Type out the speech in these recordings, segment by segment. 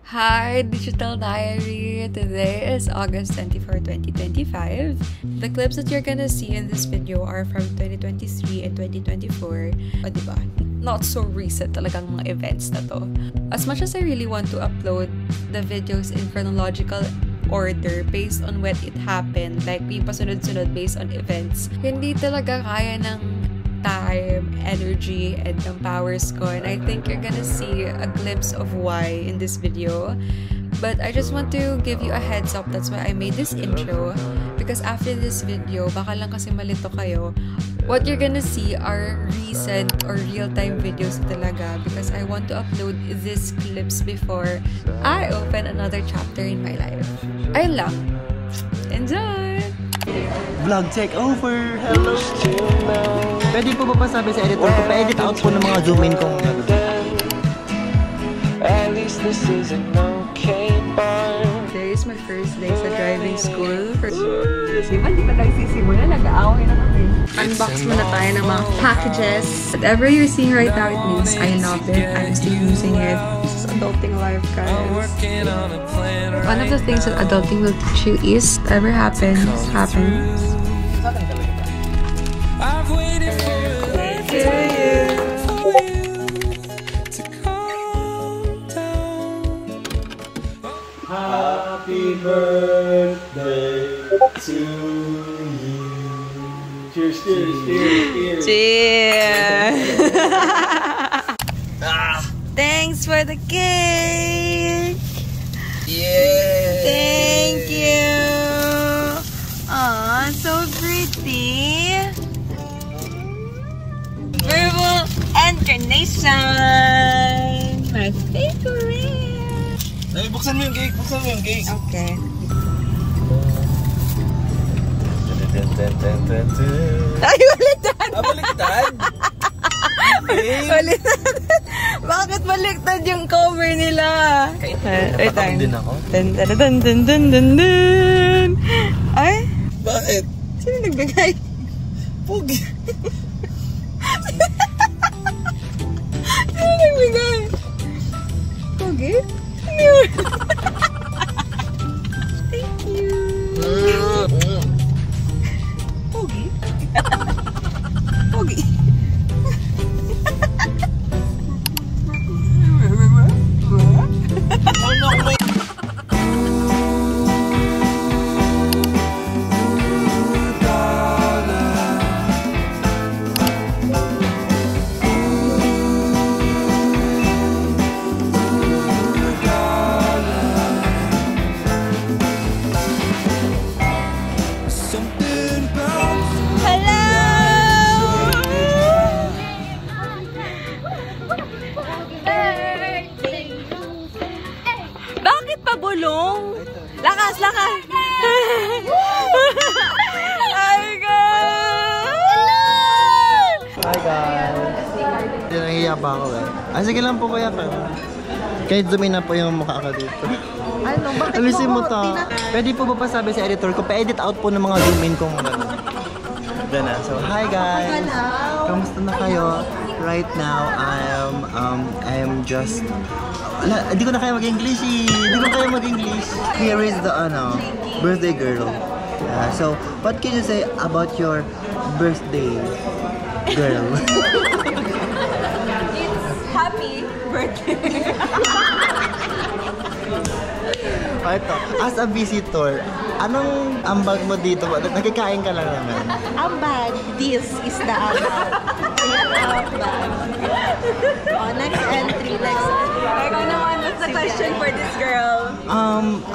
Hi, Digital Diary! Today is August 24, 2025. The clips that you're gonna see in this video are from 2023 and 2024. O diba? Not so recent talagang mga events na to. As much as I really want to upload the videos in chronological order based on when it happened, like yung pasunod-sunod based on events, hindi talaga kaya ng time, energy, and ng powers ko, and I think you're gonna see a glimpse of why in this video. But I just want to give you a heads up, that's why I made this intro, because after this video, baka lang kasi malito kayo, what you're gonna see are recent or real-time videos talaga, because I want to upload these clips before I open another chapter in my life. Ayun lang. Enjoy! Vlog take over! Hello! Pwede po ba pasabi sa editor ko, pa-edit out po ng mga zoom in kong At least this is an okay bar. Today is my first day sa driving school. Diba, di pa nagsisimula, nag-aaway na kami. Unbox muna tayo ng mga packages. Whatever you're seeing right now, it means I love it. I'm still using it. This is adulting life, guys. One of the things that adulting will teach you is whatever happens, happens. I've waited for you to calm down. Happy birthday to you. Cheers, cheers, cheers, Cheers! Thanks for the cake! Yeah! Thank you! Aw, so pretty! Verbal and Carnation! My favorite! Ay, buksan mo yung cake! Buksan mo yung cake! Okay. Ay, baliktad! Ah, baliktad? Baliktad! Bakit baliktad yung cover nila? Napatakot din ako. Dun, dun, dun, dun, dun, dun, dun. Ay? Bakit? Sino nagbigay? Pugi! Sino nagbigay? Pogi? Ano yun? Thank you. Pogi? Pogi? Bakit pa bulong? Lakas, lakas! Hi, guys! Hi guys! Hindi nahihiya pa ako eh. Ah, sige lang po kuya ka. Kahit zoom in na po yung mukha ka dito. Ano? Bakit Alisin mo to. Pwede po ba pasabi sa editor ko, pa-edit out po ng mga zoom in kong Diyan na. So, hi guys! Kamusta na kayo? Right now, I am just... Hindi ko na kaya mag-English eh. Hindi ko kaya mag-English. Here is the, birthday girl. So, what can you say about your birthday girl? It's happy birthday. Ito, as a visitor, anong ambag mo dito? Nakikain ka lang naman. Ambag. This is the ambag. Ambag. Oh, next entry. Next entry. Ikaw naman, what's the question for this girl?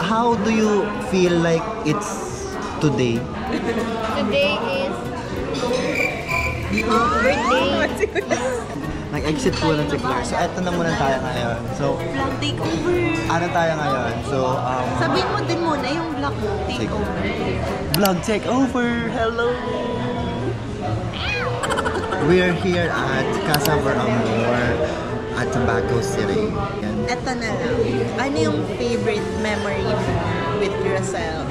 How do you feel like it's today? Today is birthday. Nag-exit po lang si Claire. So, eto na muna tayo ngayon. So, Vlog takeover. ano tayo ngayon? So, Sabihin mo din muna yung vlog takeover. Vlog takeover! Hello! We're here at Casa Veramor at Tabaco City. Yan. Eto na lang. Ano yung favorite memory mo with yourself?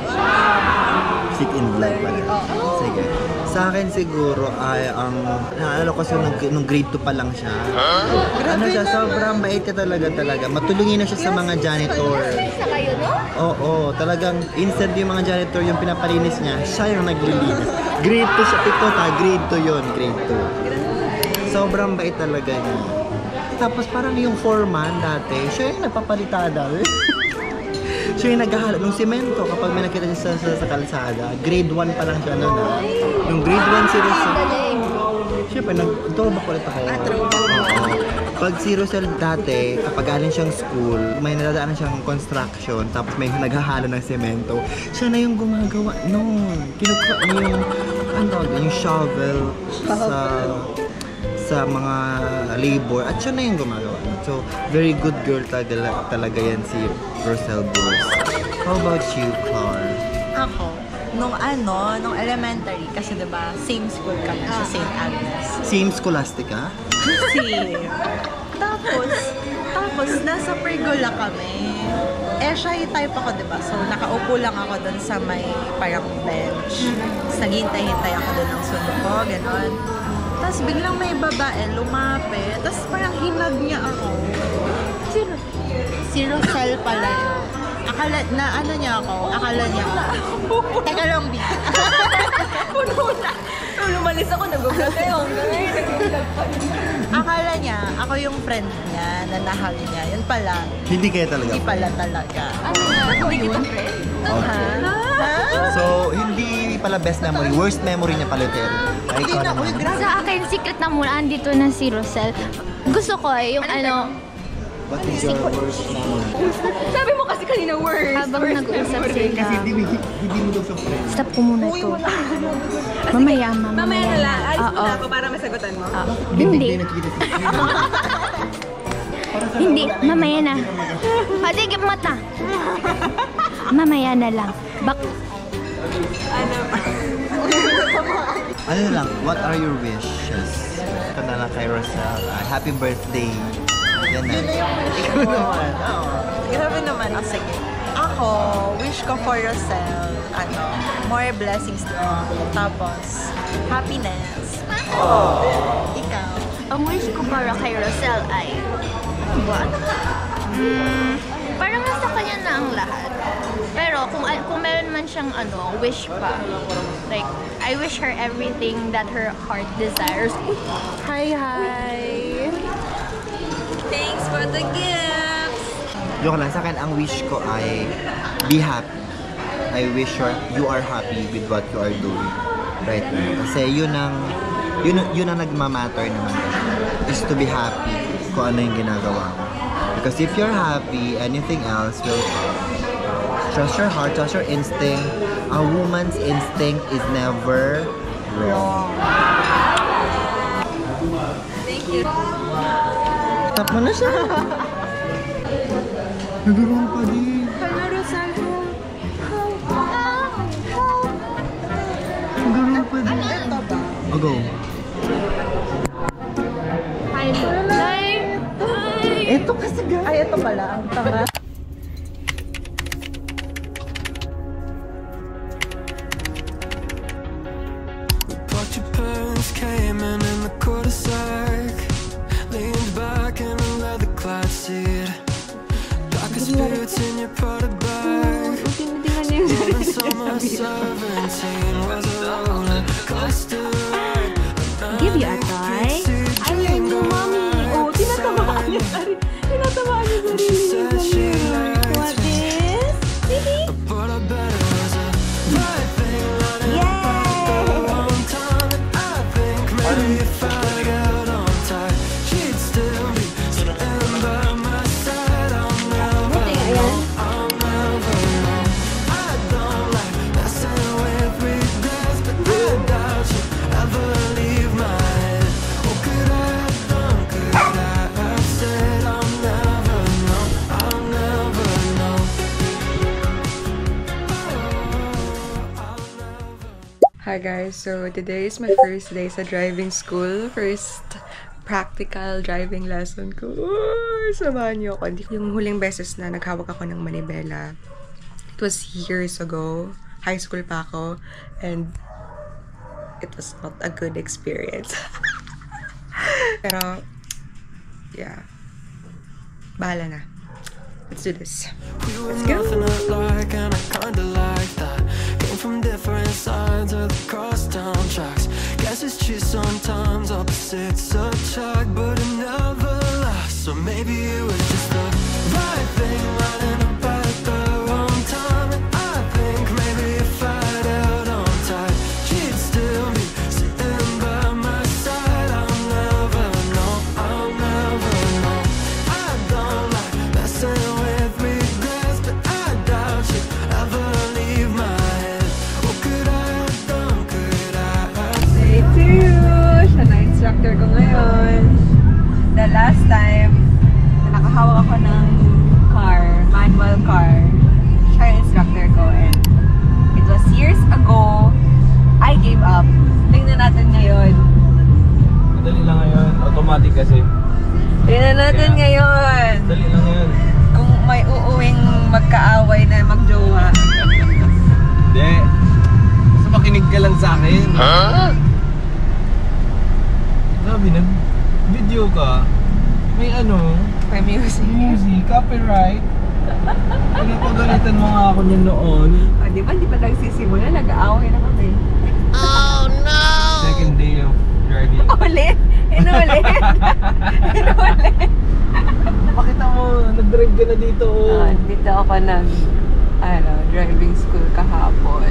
Sit in vlog pala. Oo. Sige. Sa akin siguro ay ang naalala ko siya nung grade 2 pa lang siya. Ano siya, sobrang bait ka talaga. Matulungin na siya sa mga janitor. Oo, talagang instant yung mga janitor yung pinapalinis niya, siya yung naglilinis. Grade 2 siya, grade 2 yun, grade 2. Sobrang bait talaga niya. Tapos parang yung foreman dati, siya yung nagpapalitada. Siya yung naghahalo ng simento kapag may nakita niya sa kalsada. Grade 1 pa lang siya noon. Nung grade 1 si Rosel. Siyempre, nag-throwback ulit ako. Pag si Rosel dati, kapag galing siyang school, may nadadaanan siyang construction, tapos may naghahalo ng simento, siya na yung gumagawa noon. Kinukuha niya yung shovel sa mga labor at siya na yung gumagawa. So, very good girl talaga yan si Rosel Boers. How about you, Clar? Ako, nung elementary, kasi diba, same school kami sa St. Agnes. Same Scholastica? Same. Tapos, nasa pergola kami. Shy type ako, diba? So, nakaupo lang ako dun sa may parang bench. Tapos, naghihintay-hintay ako dun ng sundo ko, gano'n. Tapos biglang may babae lumapit, tapos parang hinag niya ako. Si Rosel pala yun. Akala niya Teka lang, B. Puno na. Nung lumalis ako, nag-vlog kayo. Akala niya, ako yung friend niya, na nahag niya. Yun pala. Hindi kayo talaga. Hindi pala talaga. Hindi kita friend. So, hindi pala best memory. Worst memory niya pala ito. Ay, ikaw naman. Sa akin, secret na muna, andito na si Rosel. Gusto ko yung What is your worst memory? Sabi mo kasi kanina worst. habang nag-uusap sila. Hindi mo daw sa friend. Stop ko muna to. Mamaya. Mamaya na lang. Alis muna ako para masagutan mo. Hindi. Hindi, mamaya na. Patigip mata. Mamaya na lang. Ano lang, what are your wishes? Ito na lang kay Rosel. Happy birthday. Yan na. Ikaw naman. Grabe naman. Sige. Ako, wish ko for Rosel, more blessings to all. Tapos, happiness. Ikaw. Ang wish ko para kay Rosel ay... What? Parang nasa kanya na ang lahat. Pero kung meron man siyang wish pa. Like, I wish her everything that her heart desires. Hi! Thanks for the gifts! Joke lang, sa akin ang wish ko ay be happy. I wish you are happy with what you are doing right now. Kasi yun ang nagmamatter naman is to be happy kung ano yung ginagawa mo. Because if you're happy, anything else will come. Trust your heart, trust your instinct. A woman's instinct is never wrong. Thank you. Tap mo na siya. Nagulong pa din. Hello, Rosel. Nagulong pa din. Ito ba? Oh, go. Ito kasi guys. Ay, ito pala. Ang tanga. But your parents came in the cul-de-sac, leaned back in a leather clad seat, darkest spirits in your Prada bag. Even summer 17 was a roller coaster ride. Give you a toy. I love you, mommy. Oh, tinatamaan niya sarili. She said she liked me, but I bet it was a right thing lining up at the wrong time. And I think maybe if I got on tight, she'd still be sitting by my side. I'll never know. I don't like messing with regrets, but I doubt you ever leave my head. What could I have done? Could I have said I'll never know? I'll never know. Hi guys, so today is my first day sa driving school. First practical driving lesson ko. Samahan niyo ako. Yung huling beses na naghawak ako ng manibela, it was years ago. High school pa ako. And it was not a good experience. Pero, yeah. Bahala na. Let's do this. Let's go. Like, and I kinda like that. Came from different sides of the crosstown tracks. Guess it's true sometimes opposites attract, but it never lasts. So maybe it was just the right thing lining up at the wrong time. And I think maybe if I'd held on tight, she'd still be sitting by my side. I'll never know, I'll never know. I don't like messing with regrets, but I doubt she'd ever leave my head. What could I have done? Could I have? Day 2! Siya na instructor ko ngayon. The last time na nakahawak ako ng car, manual car, siya yung instructor ko. And it was years ago, I gave up. Tingnan natin ngayon. Madali lang ngayon. Automatic kasi. Tingnan natin ngayon. Madali lang ngayon. Kung may uuwing magkaaway na magjowa. Hindi. Basta makinig ka lang sa akin. Grabe, nag-video ka. May ano, May music. music, copyright. Pinapagalitan mo nga ako niyan noon. O, di ba? Di pa nagsisimula, nag-aaway na kami. Second day of driving. Ulit! Inulit! Inulit! Pakita mo, nag-drive ka na dito. Oh. Dito ako ng driving school kahapon.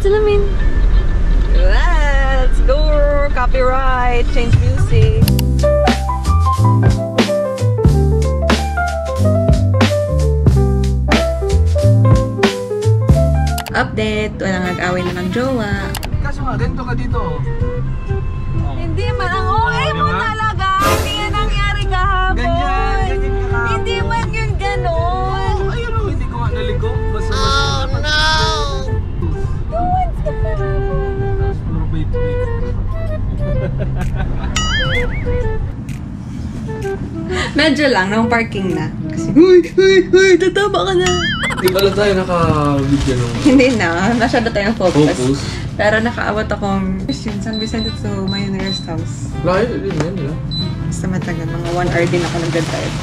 Salamin! Let's go! Copyright! Change music! Update! Walang nag-away na ng jowa. Kaso nga, ganito ka dito. Oh. Hindi man ang OA mo diba? talaga! Hindi yan nangyari kahapon! Ganyan ka kahapon. Hindi man yun ganon! Ayun o, hindi ko nga naligo. Basta no! What's the problem? Tapos puro baby. Medyo lang, nung parking na. Kasi, Uy! Tatama ka na! Hindi pala tayo naka-video nung Hindi na, masyado tayong focus. focus. Pero nakaabot akong San Vicente to my nearest house. Layo din yan, nila. Basta matagal, mga 1 hour din ako nag-drive.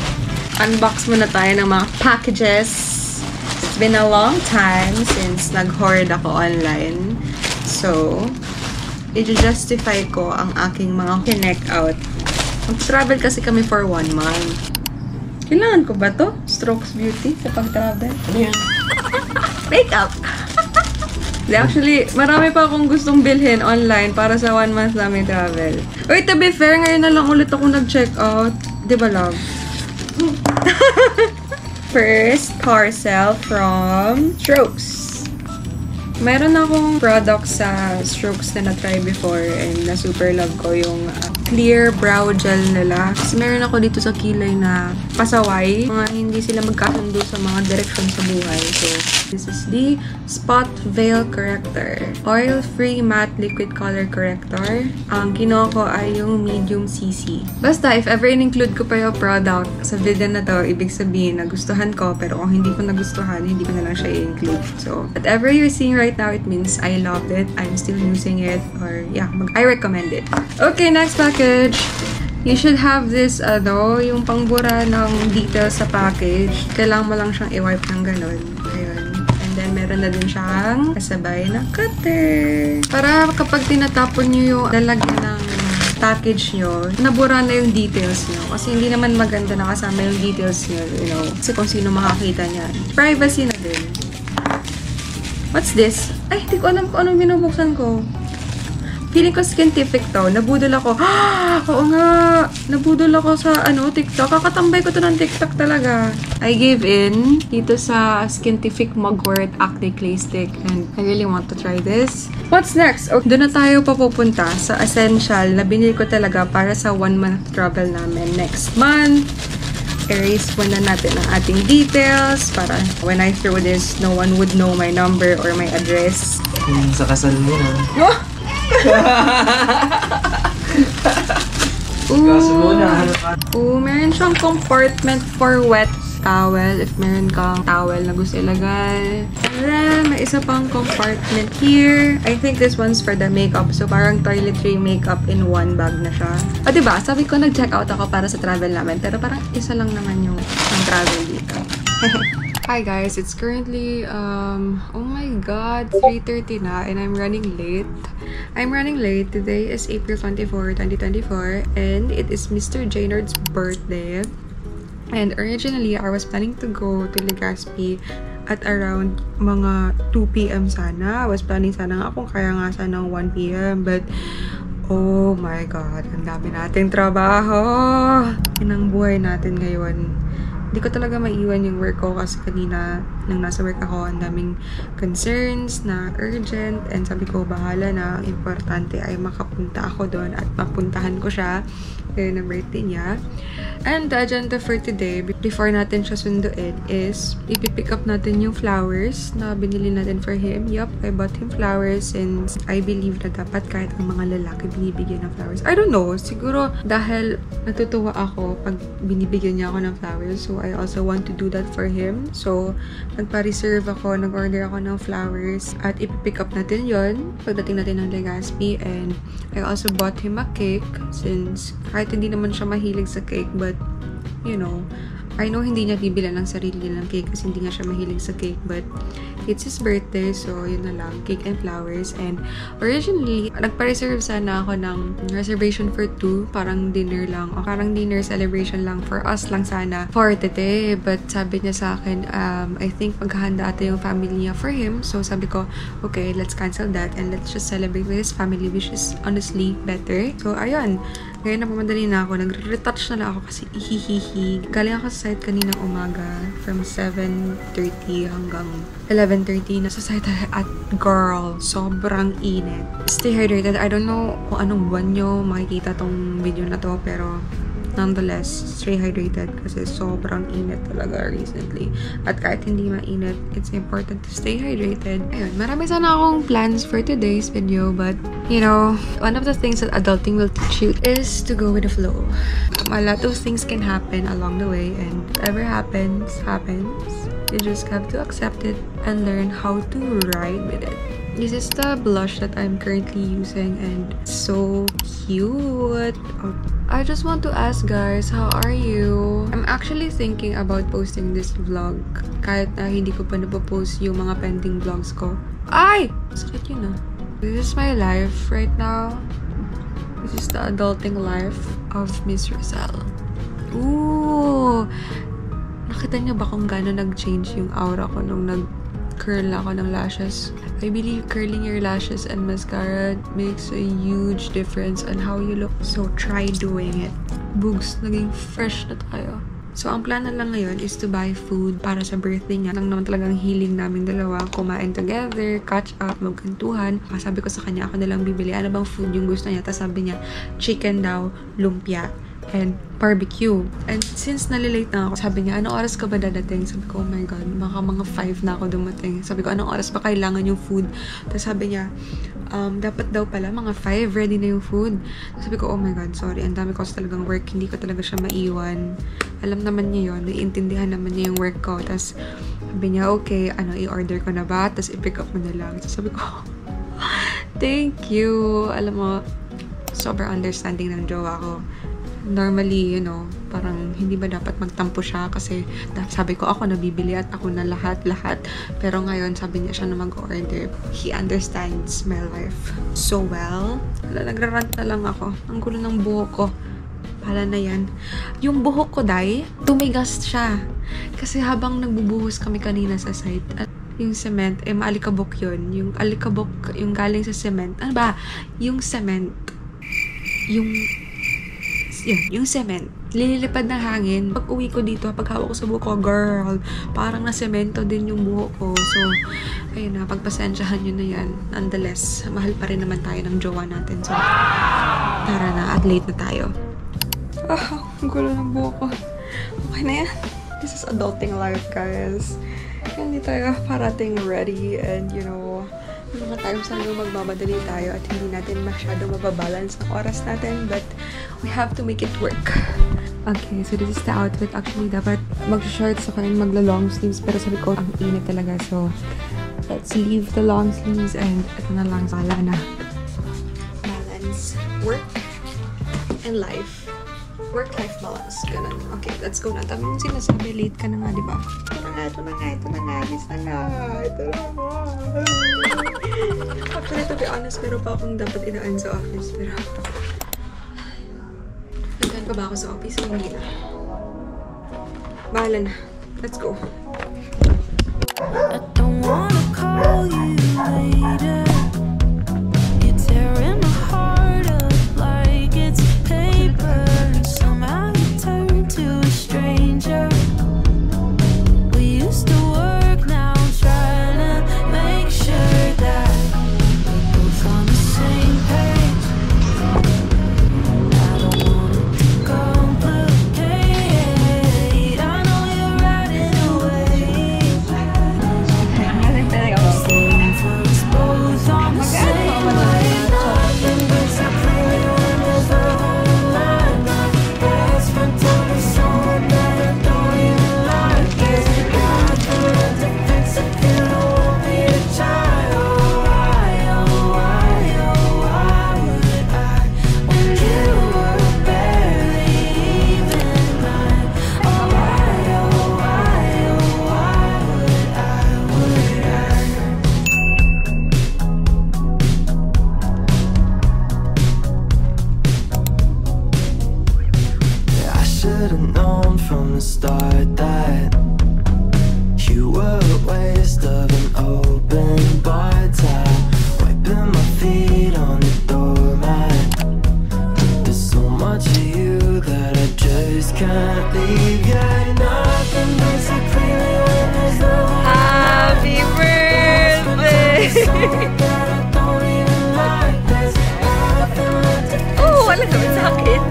Unbox muna tayo ng mga packages. It's been a long time since nag-hoard ako online. So, i-justify ko ang aking mga connect out. Mag-travel kasi kami for 1 month. Kailangan ko ba to? Strokes Beauty sa pag-travel? Ano yan? Makeup! Actually, marami pa akong gustong bilhin online para sa 1 month namin travel. Uy, to be fair, ngayon na lang ulit ako nag-check out. Di ba, love? First parcel from Strokes. Meron akong product sa Strokes na na-try before and na super love ko yung clear brow gel nila. Kasi meron ako dito sa kilay na pasaway. Mga hindi sila magkasundo sa mga direksyon sa buhay. So, this is the Spot Veil Corrector. Oil-free matte liquid color corrector. Ang kinuha ko ay yung medium CC. Basta, if ever in-include ko pa yung product sa video na to, ibig sabihin nagustuhan ko. Pero kung hindi ko nagustuhan, hindi ko na lang siya i-include. So, whatever you're seeing right now, it means I loved it. I'm still using it. Or, yeah, I recommend it. Okay, next package. You should have this, yung pangbura ng details sa package. Kailangan mo lang siyang i-wipe ng ganun. Ayun. And then, meron na din siyang kasabay na cutter. Para kapag tinatapon nyo yung lalagyan ng package nyo, nabura na yung details nyo. Kasi hindi naman maganda na kasama yung details nyo, you know. Kasi kung sino makakita niyan. Privacy na din. What's this? Ay, di ko alam kung anong binubuksan ko. Feeling ko scientific to. Nabudol ako. Oo nga! Nabudol ako sa TikTok. Kakatambay ko to ng TikTok talaga. I gave in dito sa Scientific Mugwort Acne Clay Stick. And I really want to try this. What's next? Okay, doon na tayo papupunta sa Essential na binili ko talaga para sa 1 month travel namin next month. Erase muna natin ang ating details para when I throw this, no one would know my number or my address. Sa kasal mo na. Ooh, meron siyang compartment for wet towel if meron kang towel na gusto ilagay. And then, may isa pang compartment here. I think this one's for the makeup. So, parang toiletry makeup in one bag na siya. O, diba? Sabi ko, nag-check out ako para sa travel namin. Pero parang isa lang naman yung travel dito. Hi guys, it's currently, oh my god, 3:30 na and I'm running late. Today is April 24, 2024 and it is Mr. Jaynard's birthday. And originally, I was planning to go to Legazpi at around mga 2 p.m. sana. I was planning sana nga kung kaya nga sana 1 p.m. But, oh my god, ang dami nating trabaho. Yan ang buhay natin ngayon. Hindi ko talaga maiwan yung work ko kasi kanina nang nasa work ako, ang daming concerns na urgent and sabi ko bahala na, ang importante ay makapunta ako doon at mapuntahan ko siya ng birthday niya. And the agenda for today, before natin siya sunduin, is ipipick up natin yung flowers na binili natin for him. Yup, I bought him flowers since I believe na dapat kahit ang mga lalaki binibigyan ng flowers. I don't know, siguro dahil natutuwa ako pag binibigyan niya ako ng flowers, so I also want to do that for him. So, nagpa-reserve ako, nag-order ako ng flowers at ipipick up natin yon pagdating natin ng Legazpi. And I also bought him a cake since kahit hindi naman siya mahilig sa cake, but you know, I know hindi niya bibilan ng sarili ng cake kasi hindi nga siya mahilig sa cake, but it's his birthday, so yun na lang, cake and flowers. And originally, nagpa-reserve sana ako ng reservation for 2, parang dinner lang, o parang dinner celebration lang for us lang sana for today. But sabi niya sa akin, I think maghahanda ata yung family niya for him, so sabi ko, okay, let's cancel that and let's just celebrate with his family, which is honestly better. So ayun, ngayon na pumadali na ako, nagre-retouch na lang ako kasi ihihihi. Galing ako sa site kaninang umaga from 7:30 hanggang 11:30. Nasa site at girl, sobrang init. Stay hydrated. I don't know kung anong buwan nyo makikita tong video na to, pero nonetheless, stay hydrated kasi sobrang init talaga recently. At kahit hindi mainit, it's important to stay hydrated. Ayun, marami sana akong plans for today's video, but you know, one of the things that adulting will teach you is to go with the flow. A lot of things can happen along the way, and whatever happens, happens. You just have to accept it and learn how to ride with it. This is the blush that I'm currently using and it's so cute. I just want to ask guys, how are you? I'm actually thinking about posting this vlog kahit na hindi ko pa napopost yung mga pending vlogs ko. Ay! Sakit yun ah. This is my life right now. This is the adulting life of Miss Roselle. Ooh! Nakita niyo ba kung gaano nag-change yung aura ko nung nag-curl ako ng lashes? I believe curling your lashes and mascara makes a huge difference on how you look. So, try doing it. Bugs, naging fresh na tayo. So, ang plan na lang ngayon is to buy food para sa birthday niya. Nang naman talagang hiling namin dalawa, kumain together, catch up, magkantuhan. Sabi ko sa kanya, ako nalang bibili. Ano bang food yung gusto niya? Tapos sabi niya, chicken daw, lumpia, and barbecue. And since nalilate na ako, sabi niya, anong oras ka ba dadating? Sabi ko, oh my god, mga 5 na ako dumating. Sabi ko, anong oras ba kailangan yung food? Tapos sabi niya, dapat daw pala, mga 5, ready na yung food. Tapos sabi ko, oh my god, sorry, ang dami ko talagang work, hindi ko talaga siya maiwan. Alam naman niya yun, naiintindihan naman niya yung work ko. Tapos sabi niya, okay, i-order ko na ba? Tapos i-pick up mo na lang. Tapos sabi ko, thank you. Alam mo, sobrang understanding ng jowa ko. Normally, you know, parang hindi ba dapat magtampo siya kasi sabi ko ako nabibili at ako na lahat. Pero ngayon, sabi niya siya na mag-order. He understands my life so well. Nagrarant na lang ako. Ang gulo ng buhok ko. Pala na yan. Yung buhok ko, day, tumigas siya. Kasi habang nagbubuhos kami kanina sa site, at yung cement, maalikabok yun. Yung alikabok, yung galing sa cement. Ano ba? Yung cement. Yung cement. Lilipad ng hangin. Pag uwi ko dito, pag hawak ko sa buhok ko, girl, parang na-semento din yung buhok ko. So, ayun na, pagpasensyahan nyo na yan. Nonetheless, mahal pa rin naman tayo ng jowa natin. So, tara na, at late na tayo. Ang gulo ng buhok ko. Okay na yan. This is adulting life, guys. Hindi tayo parating ready and, you know, mga times na magmamadali tayo at hindi natin masyado mababalance ang oras natin, but we have to make it work. Okay, so this is the outfit. Actually, dapat mag-shorts ako and magla-long sleeves. Pero sabi ko, ang init talaga. So, let's leave the long sleeves and ito na lang. Sala na. Balance. Work and life. Work-life balance. Ganun. Okay, let's go na. Tama yung sinasabi, late ka na nga, di ba? Ito na nga. Ito na nga. Actually, to be honest, meron pa akong dapat inaan sa office. Pero, nandaan pa ba ako sa office? Hindi na. Bahala na. Let's go. I don't wanna call you later. You're tearing my heart up like it's paper. Somehow you turn to a stranger. We used to work, now I'm trying to make sure that we're both on the same page. I don't want it to complicate. I know you're riding away. Staying for us both on the same wave. Nothing breaks so clear when there's love on the line. My best friend told me someone that I don't even like. There's nothing left to fix it, and I won't be a child. Why would I, when you were barely even mine? Why would I? I should've known from the start that you were a waste of an open bar tab. Wiping my feet on the doormat. There's so much of you that I just can't leave. Yeah, nothing breaks so clearly when there's love on the Happy birthday! Oh, wala naman sa akin.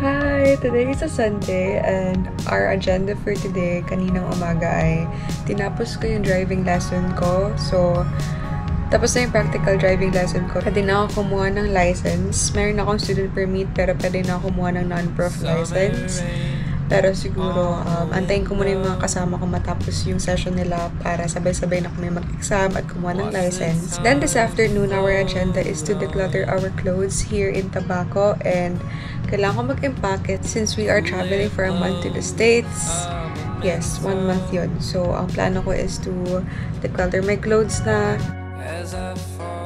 Hi! Today is a Sunday and our agenda for today, kaninang umaga ay tinapos ko yung driving lesson ko. So, tapos na yung practical driving lesson ko. Pwede na ako kumuha ng license. Meron akong student permit pero pwede na ako kumuha ng non-prof license. Pero siguro, antayin ko muna yung mga kasama ko matapos yung session nila para sabay-sabay na kami mag-exam at kumuha ng license. Then this afternoon, our agenda is to declutter our clothes here in Tabaco and kailangan ko mag-impake since we are traveling for a month to the States. Yes, 1 month yun. So, ang plano ko is to declutter my clothes na. As I fall